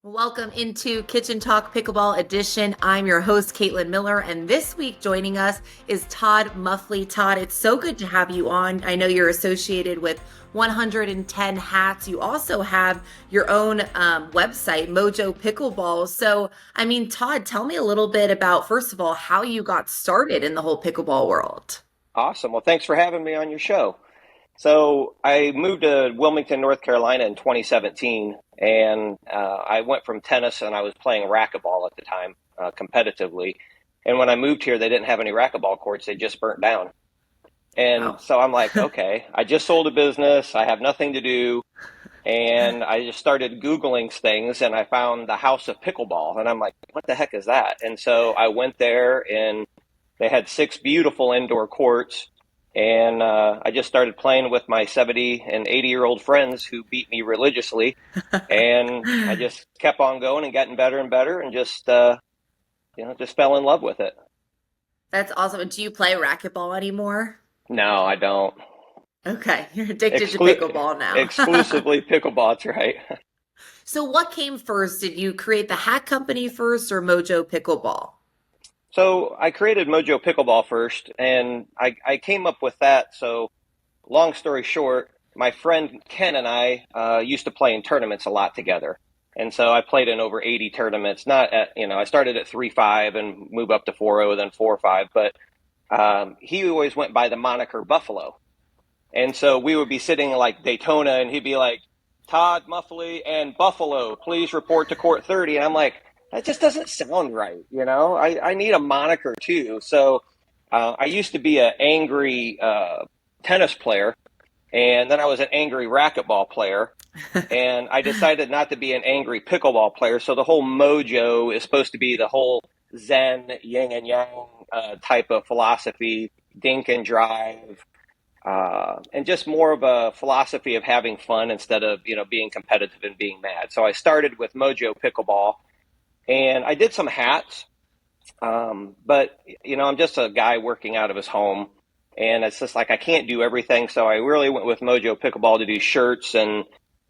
Welcome into Kitchen Talk Pickleball Edition. I'm your host, Caitlin Miller, and this week joining us is Todd Muffley. Todd, it's so good to have you on. I know you're associated with 110 Hats. You also have your own website, Mojo Pickleball. So, Todd, tell me a little bit about, first of all, how you got started in the whole pickleball world. Awesome. Well, thanks for having me on your show. So I moved to Wilmington, North Carolina in 2017, and I went from tennis, and I was playing racquetball at the time competitively. And when I moved here, they didn't have any racquetball courts. They just burnt down. And so I'm like, okay, I just sold a business. I have nothing to do. And I just started Googling things, and I found the House of Pickleball. And I'm like, what the heck is that? And so I went there, and they had 6 beautiful indoor courts. And I just started playing with my 70 and 80-year-old friends who beat me religiously. And I just kept on going and getting better and better, and just fell in love with it. That's awesome. Do you play racquetball anymore? No, I don't. Okay, you're addicted to pickleball now. Exclusively pickleball, that's right. So what came first? Did you create the hat company first or Mojo Pickleball? So I created Mojo Pickleball first, and I came up with that. So long story short, my friend Ken and I used to play in tournaments a lot together. And so I played in over 80 tournaments. Not at, I started at 3-5 and moved up to 4-0, then 4-5. But he always went by the moniker Buffalo. And so we would be sitting like Daytona, and he'd be like, Todd Muffley and Buffalo, please report to court 30. And I'm like, that just doesn't sound right. I need a moniker too. So I used to be an angry tennis player, and then I was an angry racquetball player. And I decided not to be an angry pickleball player. So the whole mojo is supposed to be the whole Zen, yin and yang type of philosophy, dink and drive, and just more of a philosophy of having fun instead of, being competitive and being mad. So I started with Mojo Pickleball. And I did some hats, but, I'm just a guy working out of his home, and it's just like I can't do everything. So I really went with Mojo Pickleball to do shirts and,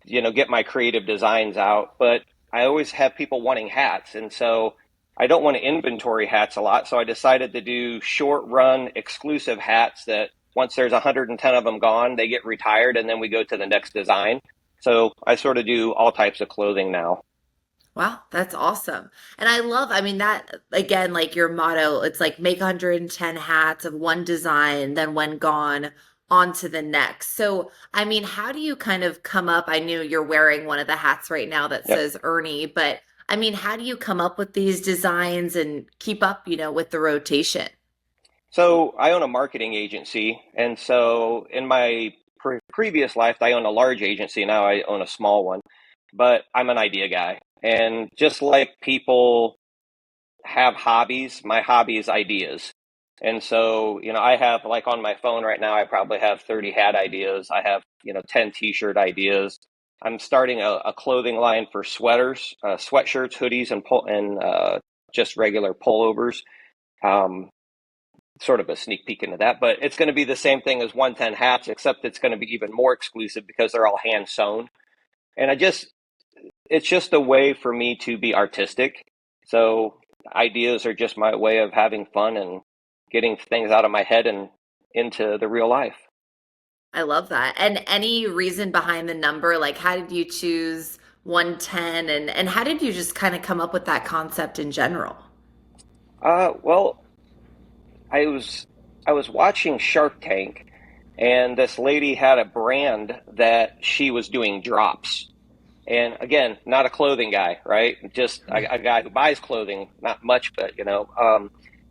get my creative designs out. But I always have people wanting hats, and so I don't want to inventory hats a lot. So I decided to do short run exclusive hats that once there's 110 of them gone, they get retired, and then we go to the next design. So I sort of do all types of clothing now. Wow, that's awesome. And that again, like your motto, it's like make 110 hats of one design, then when gone, on to the next. So, how do you kind of come up? I knew you're wearing one of the hats right now that Yep. says Ernie, but how do you come up with these designs and keep up, with the rotation? So I own a marketing agency. And so in my previous life, I owned a large agency. Now I own a small one, but I'm an idea guy. And just like people have hobbies, my hobby is ideas. And so, I have, like, on my phone right now, I probably have 30 hat ideas. I have, 10 t-shirt ideas. I'm starting a clothing line for sweaters, sweatshirts, hoodies, and just regular pullovers. Um, Sort of a sneak peek into that, but it's going to be the same thing as 110 hats, except it's going to be even more exclusive because they're all hand sewn. And it's just a way for me to be artistic. So ideas are just my way of having fun and getting things out of my head and into the real life. I love that. And any reason behind the number? Like, how did you choose 110 and how did you just kind of come up with that concept in general? Well, I was watching Shark Tank, and this lady had a brand that she was doing drops. And again, not a clothing guy, right? Just a guy who buys clothing, not much, but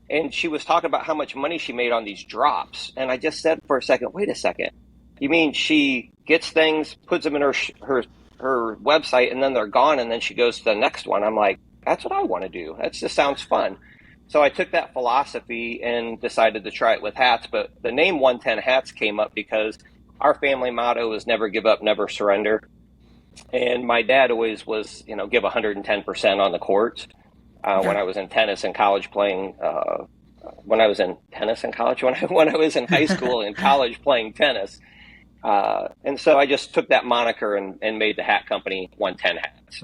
and she was talking about how much money she made on these drops. And I just said for a second, wait a second. You mean she gets things, puts them in her website, and then they're gone, and then she goes to the next one? I'm like, that's what I want to do. That just sounds fun. So I took that philosophy and decided to try it with hats. But the name 110 Hats came up because our family motto is never give up, never surrender. And my dad always was, give 110% on the courts. When I was in tennis in college playing, when I was in tennis in college, when I was in high school and college playing tennis. And so I just took that moniker and made the hat company 110 Hats.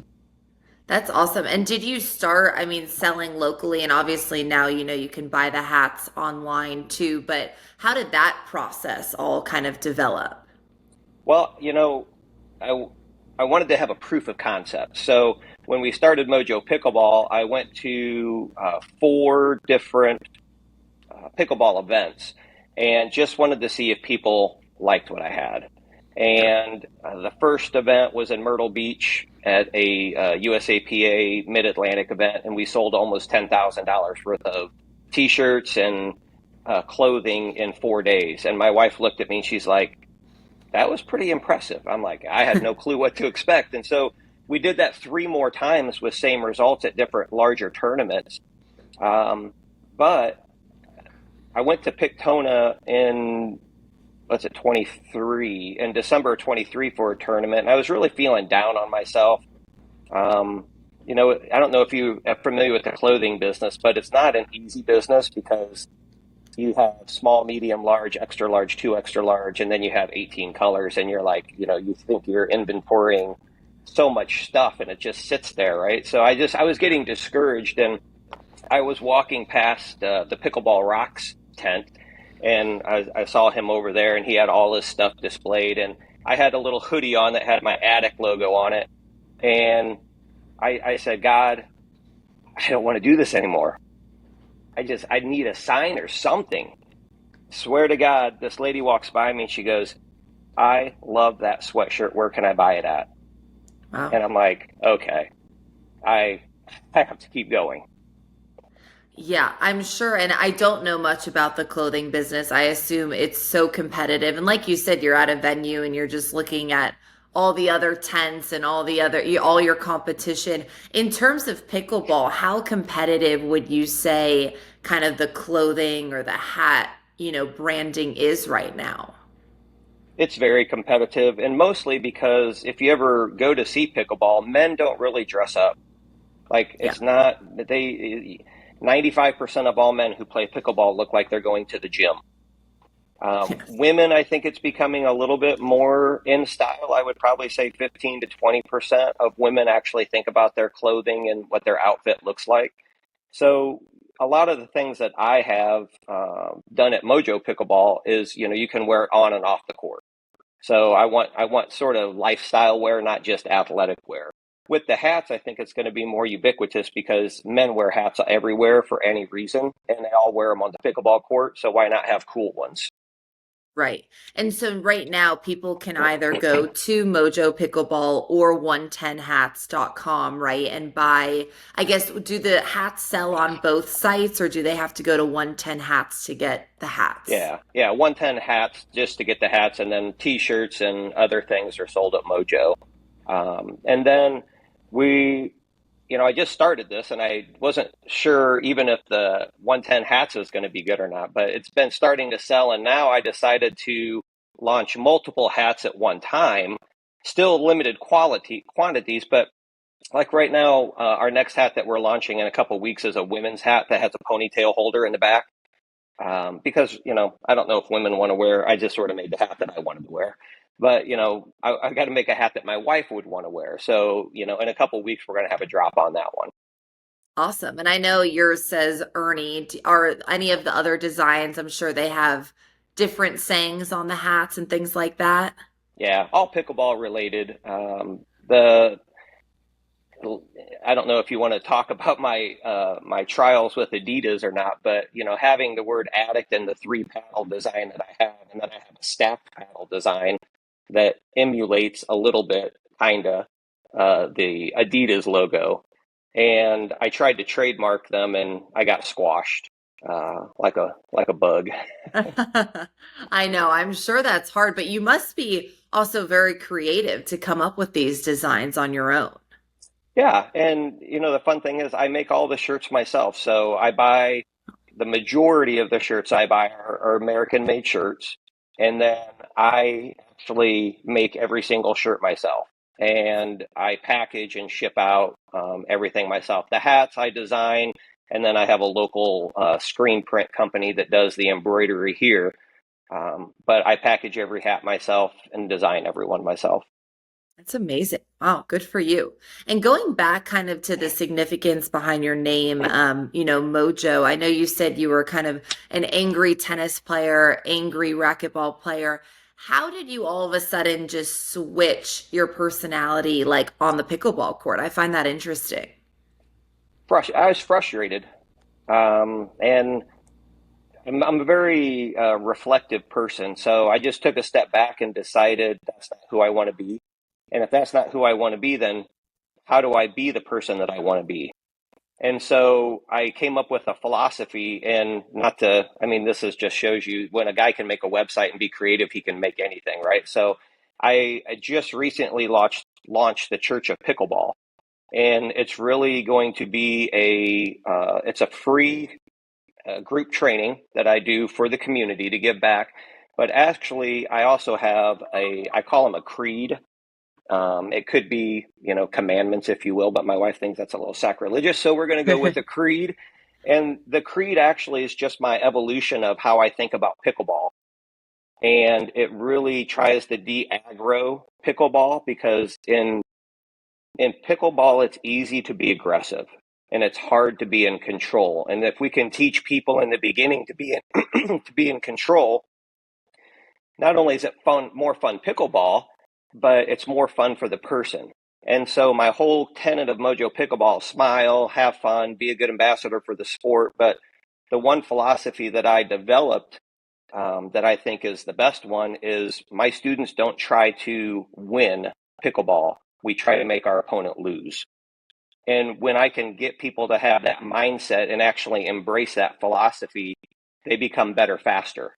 That's awesome. And did you start, I mean, selling locally? And obviously now you can buy the hats online too, but how did that process all kind of develop? Well, I, I wanted to have a proof of concept. So when we started Mojo Pickleball, I went to four different pickleball events and just wanted to see if people liked what I had. Yeah. And the first event was in Myrtle Beach at a USAPA Mid Atlantic event, and we sold almost $10,000 worth of t shirts and clothing in 4 days. And my wife looked at me and she's like, that was pretty impressive. I'm like, I had no clue what to expect. And so we did that three more times with same results at different larger tournaments. But I went to Pictona in, what's it, 23, in December of 23 for a tournament. And I was really feeling down on myself. Um, I don't know if you are familiar with the clothing business, but it's not an easy business because you have small, medium, large, extra large, two extra large, and then you have 18 colors. And you're like, you think you're inventorying so much stuff and it just sits there, right? So I was getting discouraged, and I was walking past the Pickleball Rocks tent, and I saw him over there, and he had all his stuff displayed, and I had a little hoodie on that had my attic logo on it, and I said, God, I don't want to do this anymore. I need a sign or something. Swear to God, this lady walks by me and she goes, I love that sweatshirt. Where can I buy it at? Wow. And I'm like, okay, I I have to keep going. Yeah, I'm sure. And I don't know much about the clothing business. I assume it's so competitive. And like you said, you're at a venue and you're just looking at all the other tents and all your competition. In terms of pickleball, how competitive would you say kind of the clothing or the hat, branding is right now? It's very competitive, and mostly because if you ever go to see pickleball, men don't really dress up. Like Yeah. it's not they 95% of all men who play pickleball look like they're going to the gym. Yes. Women, I think it's becoming a little bit more in style. I would probably say 15 to 20% of women actually think about their clothing and what their outfit looks like. So a lot of the things that I have done at Mojo Pickleball is, you can wear it on and off the court. So I want sort of lifestyle wear, not just athletic wear. With the hats, I think it's going to be more ubiquitous because men wear hats everywhere for any reason, and they all wear them on the pickleball court. So why not have cool ones? Right. And so right now people can either go to Mojo Pickleball or 110hats.com, right? And buy, I guess, do the hats sell on both sites or do they have to go to 110 hats to get the hats? Yeah, 110 hats just to get the hats, and then T-shirts and other things are sold at Mojo. And then we I just started this and I wasn't sure even if the 110 hats was going to be good or not, but it's been starting to sell. And now I decided to launch multiple hats at one time, still limited quantities. But like right now, our next hat that we're launching in a couple of weeks is a women's hat that has a ponytail holder in the back. Because I don't know if women want to wear. I just sort of made the hat that I wanted to wear, but I got to make a hat that my wife would want to wear. So in a couple of weeks we're going to have a drop on that one. Awesome. And I know yours says Ernie. Are any of the other designs, I'm sure they have different sayings on the hats and things like that. Yeah, all pickleball related. The I don't know if you want to talk about my trials with Adidas or not, but having the word addict in the three paddle design that I have, and then I have a stacked paddle design that emulates a little bit, kinda, the Adidas logo. And I tried to trademark them, and I got squashed like a bug. I know, I'm sure that's hard, but you must be also very creative to come up with these designs on your own. Yeah, and the fun thing is I make all the shirts myself. So I buy the majority of the shirts I buy are American made shirts, and then I actually make every single shirt myself. And I package and ship out everything myself. The hats I design, and then I have a local screen print company that does the embroidery here. But I package every hat myself and design every one myself. That's amazing. Wow, good for you. And going back kind of to the significance behind your name, Mojo, I know you said you were kind of an angry tennis player, angry racquetball player. How did you all of a sudden just switch your personality like on the pickleball court? I find that interesting. I was frustrated, and I'm a very reflective person. So I just took a step back and decided that's not who I want to be. And if that's not who I want to be, then how do I be the person that I want to be? And so I came up with a philosophy, and not to, I mean, this is just shows you when a guy can make a website and be creative, he can make anything, right? So I just recently launched the Church of Pickleball, and it's really going to be it's a free group training that I do for the community to give back. But actually, I also have I call them a creed. It could be, commandments, if you will, but my wife thinks that's a little sacrilegious. So we're going to go with the creed. And the creed actually is just my evolution of how I think about pickleball. And it really tries to de-aggro pickleball because in pickleball, it's easy to be aggressive and it's hard to be in control. And if we can teach people in the beginning to be to be in control, not only is it more fun pickleball, but it's more fun for the person. And so my whole tenet of Mojo Pickleball, smile, have fun, be a good ambassador for the sport. But the one philosophy that I developed that I think is the best one is my students don't try to win pickleball. We try to make our opponent lose. And when I can get people to have that mindset and actually embrace that philosophy, they become better faster.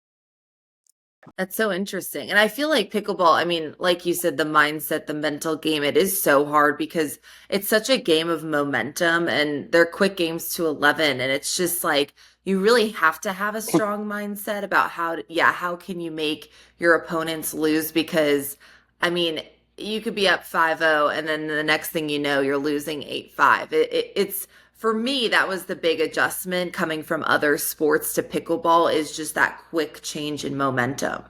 That's so interesting. And I feel like pickleball, I mean, like you said, the mindset, the mental game, it is so hard because it's such a game of momentum and they're quick games to 11. And it's just like you really have to have a strong mindset about how can you make your opponents lose? Because, I mean, you could be up 5-0 and then the next thing you know, you're losing 8-5. It's for me, that was the big adjustment coming from other sports to pickleball is just that quick change in momentum.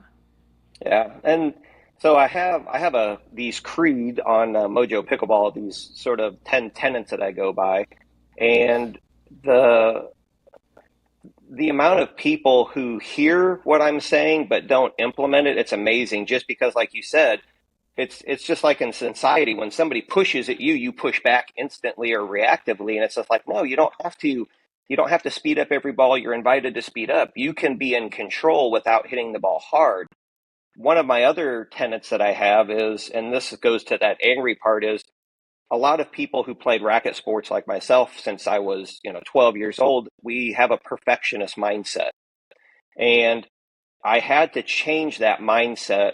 Yeah, and so I have these creed on Mojo Pickleball, these sort of 10 tenets that I go by, and the the amount of people who hear what I'm saying but don't implement it, it's amazing. Just because, like you said, it's just like in society when somebody pushes at you, you push back instantly or reactively, and it's just like, no, you don't have to. You don't have to speed up every ball you're invited to speed up. You can be in control without hitting the ball hard. One of my other tenets that I have is, and this goes to that angry part, is a lot of people who played racket sports like myself since I was, 12 years old, we have a perfectionist mindset. And I had to change that mindset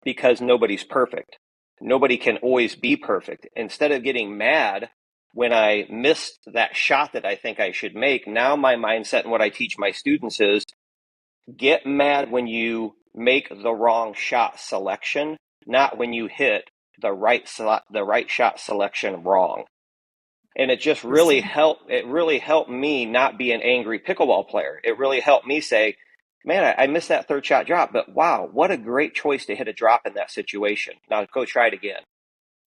because nobody's perfect. Nobody can always be perfect. Instead of getting mad when I missed that shot that I think I should make, now my mindset and what I teach my students is get mad when you make the wrong shot selection, not when you hit the right shot selection wrong. And it just really Interesting. helped. It really helped me not be an angry pickleball player. It really helped me say, "Man, I missed that third shot drop, but wow, what a great choice to hit a drop in that situation. Now go try it again."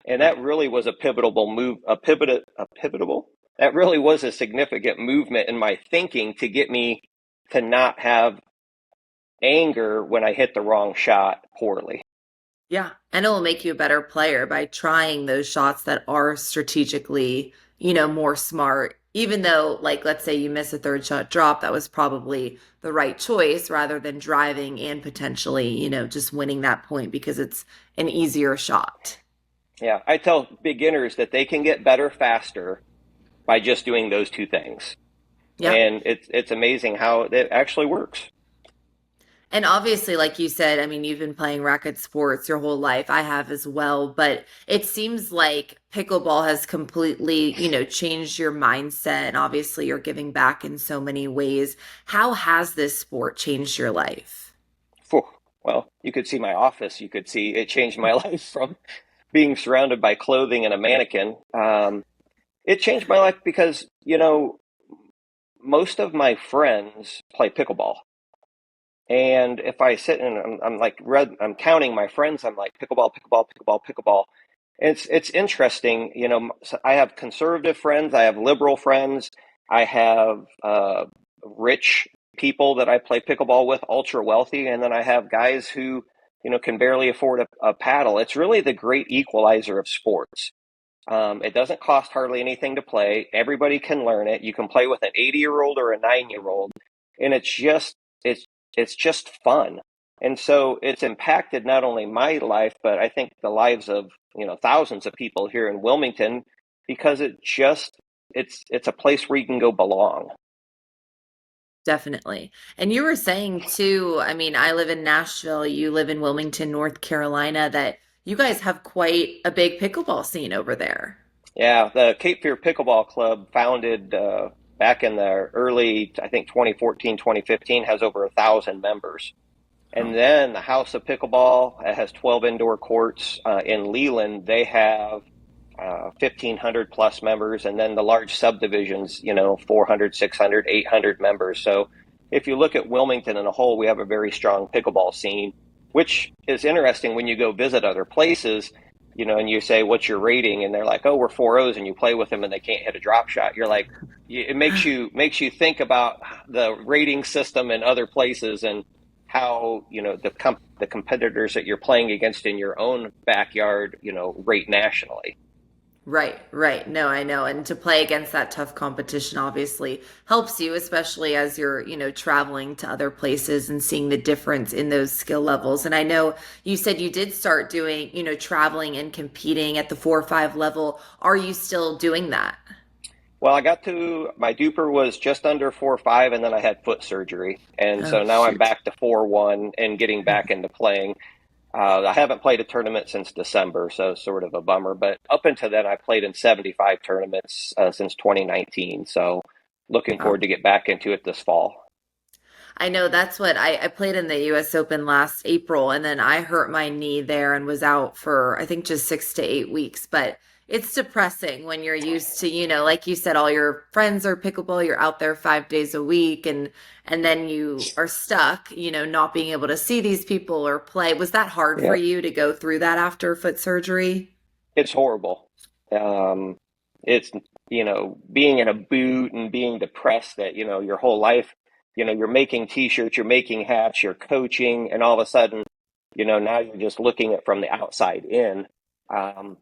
And that Right. really was a pivotal move. A pivotal. That really was a significant movement in my thinking to get me to not have anger when I hit the wrong shot poorly. Yeah. And it will make you a better player by trying those shots that are strategically, more smart. Even though, like, let's say you miss a third shot drop, that was probably the right choice rather than driving and potentially, just winning that point because it's an easier shot. Yeah, I tell beginners that they can get better faster by just doing those two things. Yeah. And it's amazing how it actually works. And obviously, like you said, I mean, you've been playing racket sports your whole life. I have as well. But it seems like pickleball has completely, changed your mindset. And obviously, you're giving back in so many ways. How has this sport changed your life? Phew. Well, you could see my office. You could see it changed my life from being surrounded by clothing and a mannequin. It changed my life because, most of my friends play pickleball. And if I sit and I'm like, I'm counting my friends, I'm like, pickleball, pickleball, pickleball, pickleball. It's interesting, I have conservative friends, I have liberal friends, I have rich people that I play pickleball with, ultra wealthy, and then I have guys who, can barely afford a paddle. It's really the great equalizer of sports. It doesn't cost hardly anything to play. Everybody can learn it. You can play with an 80-year-old or a 9-year-old, and it's it's just fun. And so it's impacted not only my life, but I think the lives of, thousands of people here in Wilmington because it's a place where you can go belong. Definitely. And you were saying too, I mean, I live in Nashville, you live in Wilmington, North Carolina, that you guys have quite a big pickleball scene over there. Yeah, the Cape Fear Pickleball Club, founded back in the early, I think 2014, 2015, has over 1,000 members. And Oh, then the House of Pickleball has 12 indoor courts. In Leland, they have 1,500 plus members. And then the large subdivisions, 400, 600, 800 members. So if you look at Wilmington in a whole, we have a very strong pickleball scene, which is interesting when you go visit other places, and you say, what's your rating? And they're like, oh, we're 4.0s, and you play with them and they can't hit a drop shot. You're like, it makes you think about the rating system in other places and how the competitors that you're playing against in your own backyard rate nationally. right, right. No, I know. And to play against that tough competition obviously helps you, especially as you're, traveling to other places and seeing the difference in those skill levels. And I know you said you did start doing, traveling and competing at the 4 or 5 level. Are you still doing that? Well, I got to my duper was just under 4.5, and then I had foot surgery, and Oh, so now I'm shoot. back to 4.1 and getting back into playing. I haven't played a tournament since December, so sort of a bummer. But up until then, I played in 75 tournaments since 2019. So looking Wow. forward to get back into it this fall. I know that's what I played in the US Open last April, and then I hurt my knee there and was out for I think just 6 to 8 weeks. But it's depressing when you're used to, like you said, all your friends are pickleball, you're out there 5 days a week, and then you are stuck, not being able to see these people or play. Was that hard for Yeah, you to go through that after foot surgery? it's horrible. Um, it's being in a boot and being depressed that your whole life, you're making t-shirts, you're making hats, you're coaching, and all of a sudden, now you're just looking at from the outside in.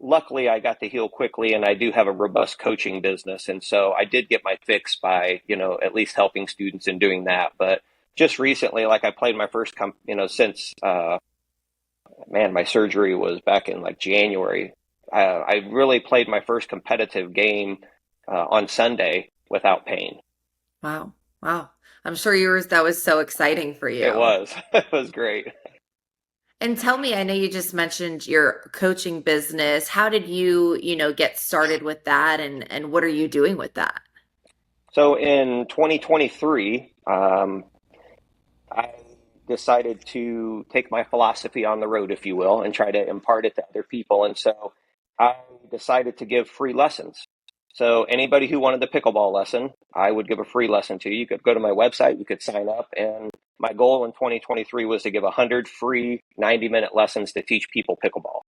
Luckily, I got to heal quickly, and I do have a robust coaching business, and so I did get my fix by at least helping students in doing that. But just recently, like I played my first since man, my surgery was back in like January. I really played my first competitive game on Sunday without pain. Wow. Wow. I'm sure yours that was so exciting for It you. was it was great. And tell me, I know you just mentioned your coaching business. How did you, get started with that and what are you doing with that? So in 2023, I decided to take my philosophy on the road, if you will, and try to impart it to other people. And so I decided to give free lessons. So anybody who wanted the pickleball lesson, I would give a free lesson to you. You could go to my website, you could sign up, and my goal in 2023 was to give 100 free 90-minute lessons to teach people pickleball.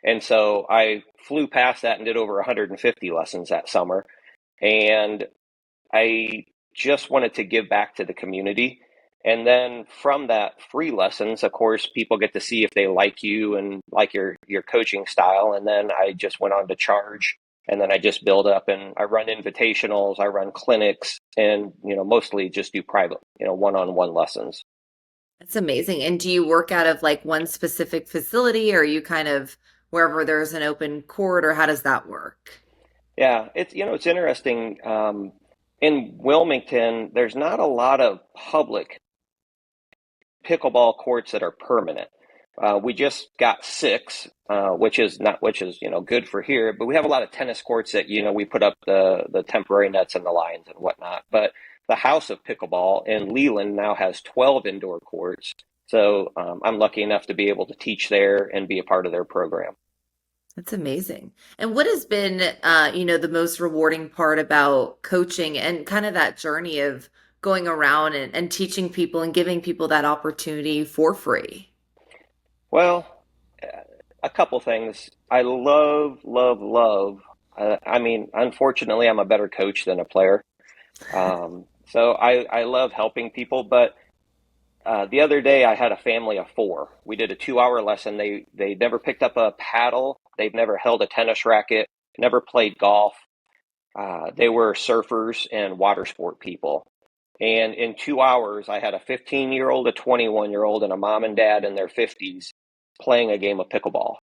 And so I flew past that and did over 150 lessons that summer. And I just wanted to give back to the community. And then from that free lessons, of course, people get to see if they like you and like your coaching style. And then I just went on to charge. And then I just build up and I run invitationals, I run clinics, and mostly just do private, one-on-one lessons. That's amazing. And do you work out of like one specific facility or are you kind of wherever there's an open court or how does that work? Yeah, it's interesting. In Wilmington, there's not a lot of public pickleball courts that are permanent. We just got six, which is good for here. But we have a lot of tennis courts that we put up the temporary nets and the lines and whatnot. But the House of Pickleball in Leland now has 12 indoor courts. So I'm lucky enough to be able to teach there and be a part of their program. That's amazing. And what has been, the most rewarding part about coaching and kind of that journey of going around and teaching people and giving people that opportunity for free? Well, a couple things. I love, love, love. I mean, unfortunately, I'm a better coach than a player. So I love helping people. But the other day, I had a family of four. We did a 2 hour lesson. They never picked up a paddle. They've never held a tennis racket. Never played golf. They were surfers and water sport people. And in 2 hours, I had a 15-year-old, a 21-year-old, and a mom and dad in their 50s playing a game of pickleball.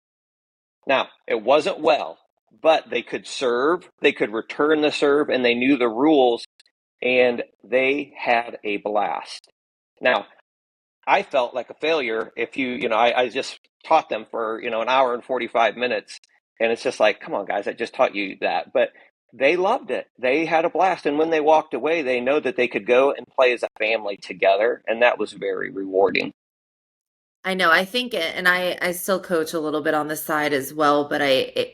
Now, it wasn't well, but they could serve, they could return the serve, and they knew the rules, and they had a blast. Now, I felt like a failure if I just taught them for, an hour and 45 minutes. And it's just like, come on, guys, I just taught you that. But they loved it. They had a blast. And when they walked away, they know that they could go and play as a family together. And that was very rewarding. I know. I think, and I still coach a little bit on the side as well, but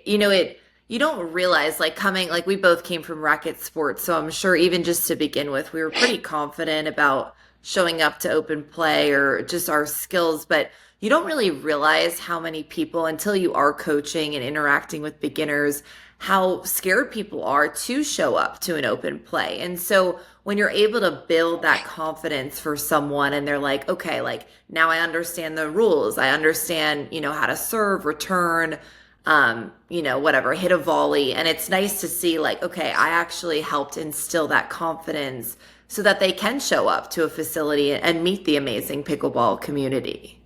you don't realize like coming, like we both came from racket sports. So I'm sure even just to begin with, we were pretty confident about showing up to open play or just our skills, but you don't really realize how many people until you are coaching and interacting with beginners, how scared people are to show up to an open play. And so when you're able to build that confidence for someone and they're like, okay, like now I understand the rules. I understand, how to serve, return, whatever, hit a volley. And it's nice to see like, okay, I actually helped instill that confidence so that they can show up to a facility and meet the amazing pickleball community.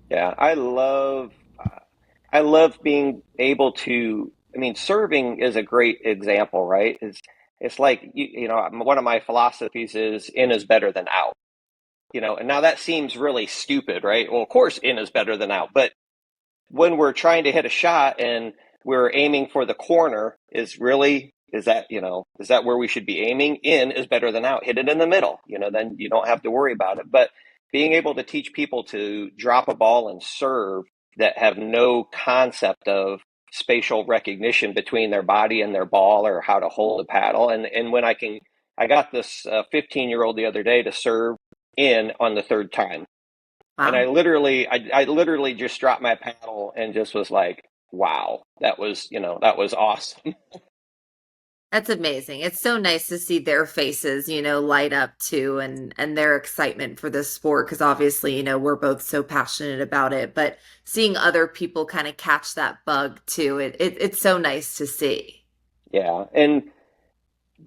Yeah, I love being able to. I mean, serving is a great example, right? It's like one of my philosophies is in is better than out. And now that seems really stupid, right? Well, of course, in is better than out, but when we're trying to hit a shot and we're aiming for the corner, is that where we should be aiming? In is better than out. Hit it in the middle, then you don't have to worry about it. But being able to teach people to drop a ball and serve that have no concept of spatial recognition between their body and their ball or how to hold a paddle. And when I got this 15-year-old the other day to serve in on the third time. And I Wow. literally, I literally just dropped my paddle and just was like, wow, that was awesome. That's amazing. It's so nice to see their faces, light up too and their excitement for this sport because obviously, we're both so passionate about it, but seeing other people kind of catch that bug too, it's so nice to see. Yeah. And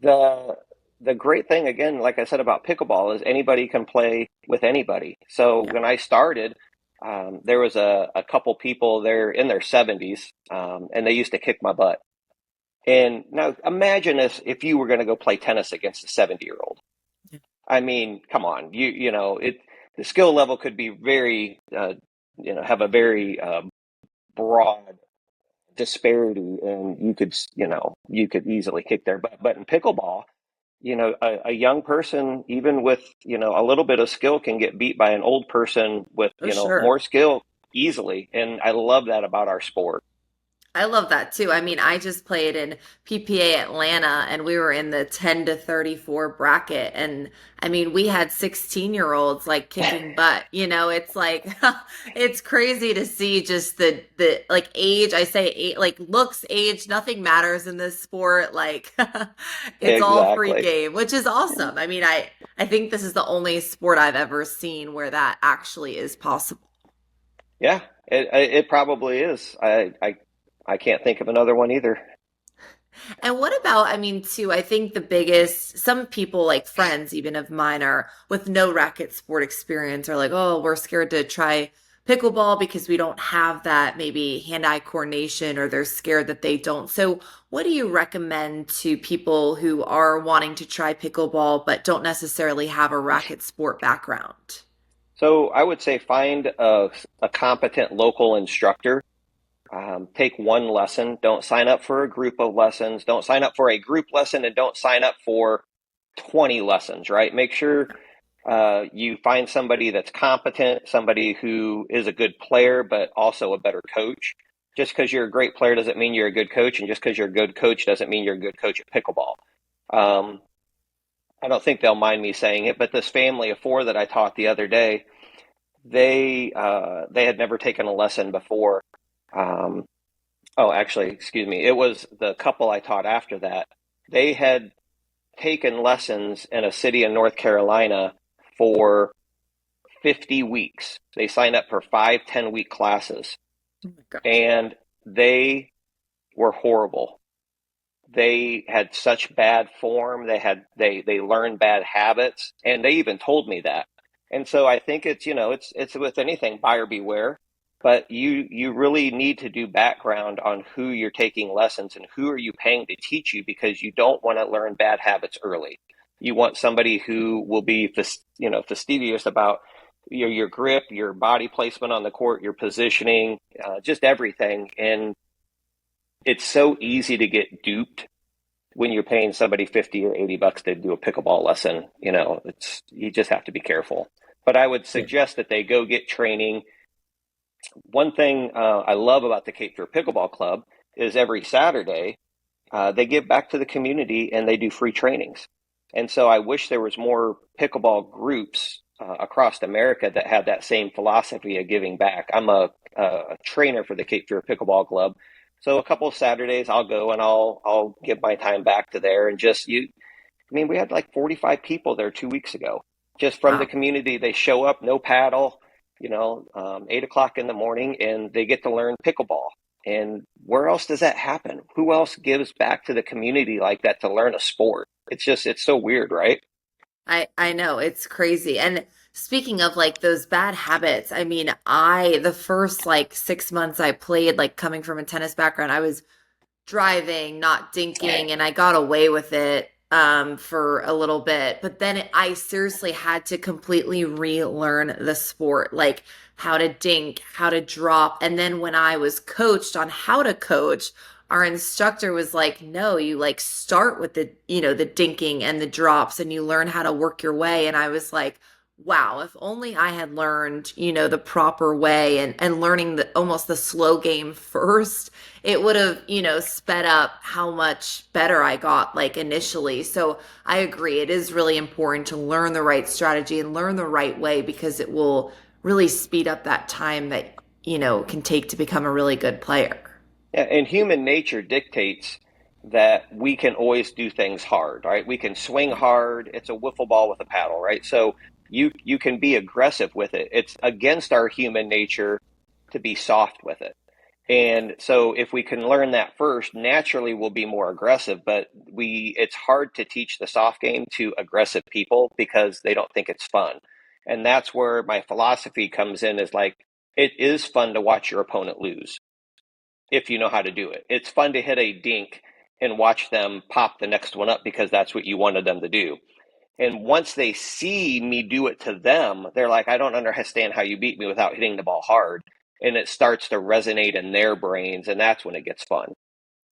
the the great thing again, like I said about pickleball, is anybody can play with anybody. So Yeah, when I started, there was a couple people there in their 70s, and they used to kick my butt. And now imagine if you were going to go play tennis against a 70-year-old. I mean, come on, the skill level could be very, have a very broad disparity, and you could easily kick their butt. But in pickleball, a young person, even with, a little bit of skill, can get beat by an old person with, for sure. more skill easily. And I love that about our sport. I love that too. I mean, I just played in PPA Atlanta and we were in the 10 to 34 bracket. And I mean, we had 16-year-olds like kicking butt. It's like, it's crazy to see just the like age. I say like looks, age, nothing matters in this sport. Like, it's all free Exactly. game, which is awesome. I mean, I think this is the only sport I've ever seen where that actually is possible. Yeah, it probably is. I can't think of another one either. And what about, I mean, too, I think the biggest, some people like friends even of mine are with no racket sport experience are like, oh, we're scared to try pickleball because we don't have that maybe hand-eye coordination or they're scared that they don't. So what do you recommend to people who are wanting to try pickleball but don't necessarily have a racket sport background? So I would say find a competent local instructor. Take one lesson. Don't sign up for a group of lessons. Don't sign up for a group lesson, and don't sign up for 20 lessons, right? Make sure you find somebody that's competent, somebody who is a good player, but also a better coach. Just because you're a great player doesn't mean you're a good coach, and just because you're a good coach doesn't mean you're a good coach at pickleball. Um, I don't think they'll mind me saying it, but this family of four that I taught the other day, they had never taken a lesson before, Um, oh, actually, excuse me. It was the couple I taught after that. They had taken lessons in a city in North Carolina for 50 weeks. They signed up for 5 10-week classes, Oh my gosh. and they were horrible. They had such bad form. They learned bad habits, and they even told me that. And so I think it's with anything, buyer beware. But you really need to do background on who you're taking lessons and who are you paying to teach you, because you don't want to learn bad habits early. You want somebody who will be fastidious about your grip, your body placement on the court, your positioning, just everything. And it's so easy to get duped when you're paying somebody 50 or 80 bucks to do a pickleball lesson. You just have to be careful. But I would Yeah. suggest that they go get training. One thing I love about the Cape Fear Pickleball Club is every Saturday they give back to the community and they do free trainings. And so I wish there was more pickleball groups across America that had that same philosophy of giving back. I'm a trainer for the Cape Fear Pickleball Club, so a couple of Saturdays I'll go and I'll give my time back to there and just you. I mean, we had like 45 people there 2 weeks ago, just from the Wow. community. They show up, no paddle, 8 o'clock in the morning, and they get to learn pickleball. And where else does that happen? Who else gives back to the community like that to learn a sport? It's so weird, right? I know it's crazy. And speaking of like those bad habits, I mean, the first like 6 months I played, like coming from a tennis background, I was driving, not dinking, and I got away with it for a little bit. But then I seriously had to completely relearn the sport, like how to dink, how to drop. And then when I was coached on how to coach, our instructor was like, no, you like start with the dinking and the drops and you learn how to work your way. And I was like, wow, if only I had learned, the proper way and learning almost the slow game first, it would have, sped up how much better I got like initially. So I agree. It is really important to learn the right strategy and learn the right way because it will really speed up that time that, can take to become a really good player. Yeah, and human nature dictates that we can always do things hard, right? We can swing hard. It's a wiffle ball with a paddle, right? So you can be aggressive with it. It's against our human nature to be soft with it. And so if we can learn that first, naturally we'll be more aggressive, but it's hard to teach the soft game to aggressive people because they don't think it's fun. And that's where my philosophy comes in, is like it is fun to watch your opponent lose if you know how to do it. It's fun to hit a dink and watch them pop the next one up because that's what you wanted them to do. And once they see me do it to them, they're like, I don't understand how you beat me without hitting the ball hard. And it starts to resonate in their brains, and that's when it gets fun.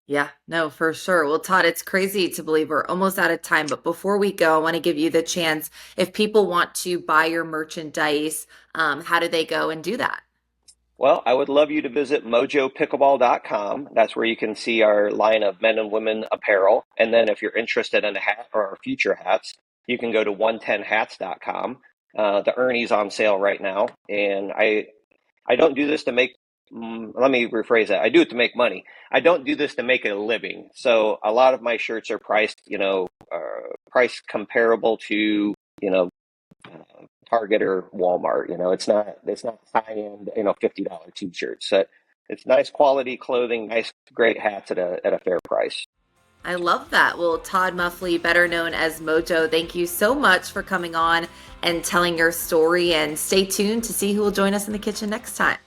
Yeah, no, for sure. Well, Todd, it's crazy to believe we're almost out of time, but before we go, I want to give you the chance. If people want to buy your merchandise, how do they go and do that? Well, I would love you to visit mojopickleball.com. That's where you can see our line of men and women apparel. And then if you're interested in a hat or our future hats, you can go to 110hats.com. The Ernie's on sale right now. And I don't do this to make, let me rephrase that. I do it to make money. I don't do this to make a living. So a lot of my shirts are priced, price comparable to, Target or Walmart. It's not high end, $50 t-shirts. So it's nice quality clothing, nice, great hats at a fair price. I love that. Well, Todd Muffley, better known as Mojo, thank you so much for coming on and telling your story. And stay tuned to see who will join us in the kitchen next time.